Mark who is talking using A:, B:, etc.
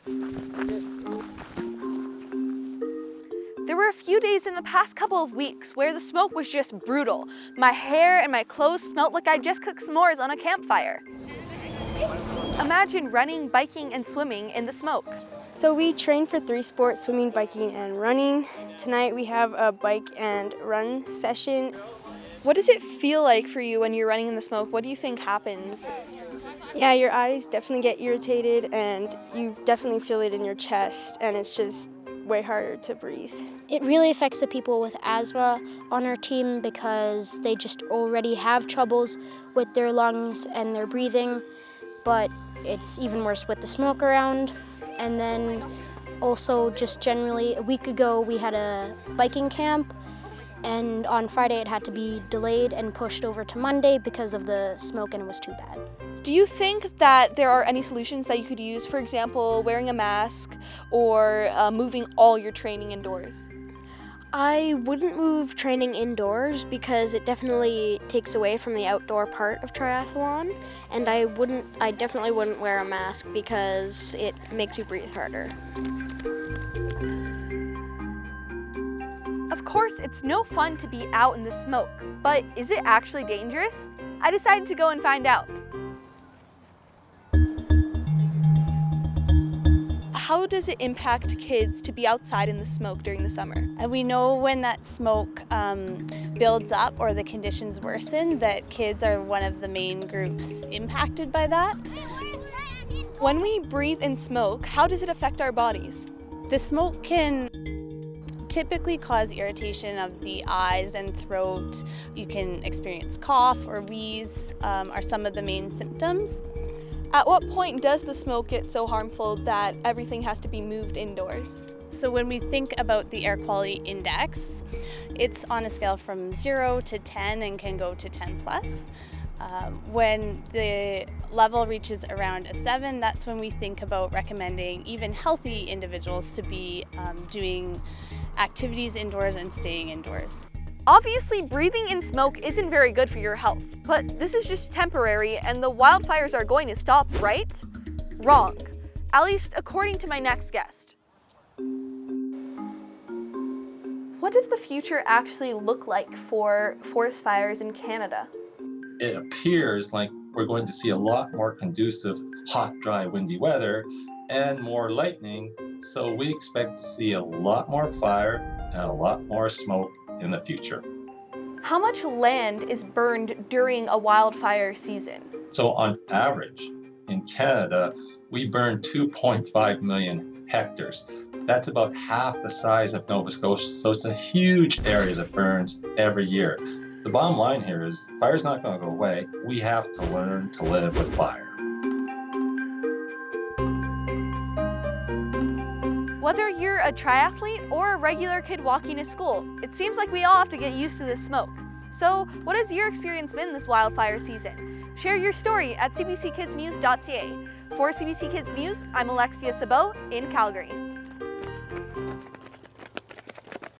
A: There were a few days in the past couple of weeks where the smoke was just brutal. My hair and my clothes smelled like I just cooked s'mores on a campfire. Imagine running, biking, and swimming in the smoke.
B: So we train for 3 sports, swimming, biking, and running. Tonight we have a bike and run session.
A: What does it feel like for you when you're running in the smoke? What do you think happens?
B: Yeah, your eyes definitely get irritated and you definitely feel it in your chest, and it's just way harder to breathe.
C: It really affects the people with asthma on our team because they just already have troubles with their lungs and their breathing, but it's even worse with the smoke around. And then also just generally, a week ago we had a biking camp, and on Friday it had to be delayed and pushed over to Monday because of the smoke, and it was too bad.
A: Do you think that there are any solutions that you could use, for example, wearing a mask or moving all your training indoors?
B: I wouldn't move training indoors because it definitely takes away from the outdoor part of triathlon, and I definitely wouldn't wear a mask because it makes you breathe harder.
A: Of course, it's no fun to be out in the smoke, but is it actually dangerous? I decided to go and find out. How does it impact kids to be outside in the smoke during the summer?
D: And we know when that smoke builds up or the conditions worsen that kids are one of the main groups impacted by that.
A: When we breathe in smoke, how does it affect our bodies?
D: The smoke can typically cause irritation of the eyes and throat. You can experience cough or wheeze are some of the main symptoms.
A: At what point does the smoke get so harmful that everything has to be moved indoors?
D: So when we think about the air quality index, it's on a scale from 0 to 10 and can go to 10 plus. When the level reaches around a 7, that's when we think about recommending even healthy individuals to be doing activities indoors and staying indoors.
A: Obviously, breathing in smoke isn't very good for your health, but this is just temporary and the wildfires are going to stop, right? Wrong. At least according to my next guest. What does the future actually look like for forest fires in Canada?
E: It appears like we're going to see a lot more conducive, hot, dry, windy weather and more lightning, so we expect to see a lot more fire and a lot more smoke in the future.
A: How much land is burned during a wildfire season?
E: So on average, in Canada, we burn 2.5 million hectares. That's about half the size of Nova Scotia, so it's a huge area that burns every year. The bottom line here is fire's not going to go away. We have to learn to live with fire.
A: Whether you're a triathlete or a regular kid walking to school, it seems like we all have to get used to this smoke. So, what has your experience been this wildfire season? Share your story at cbckidsnews.ca. For CBC Kids News, I'm Alexia Sabau in Calgary.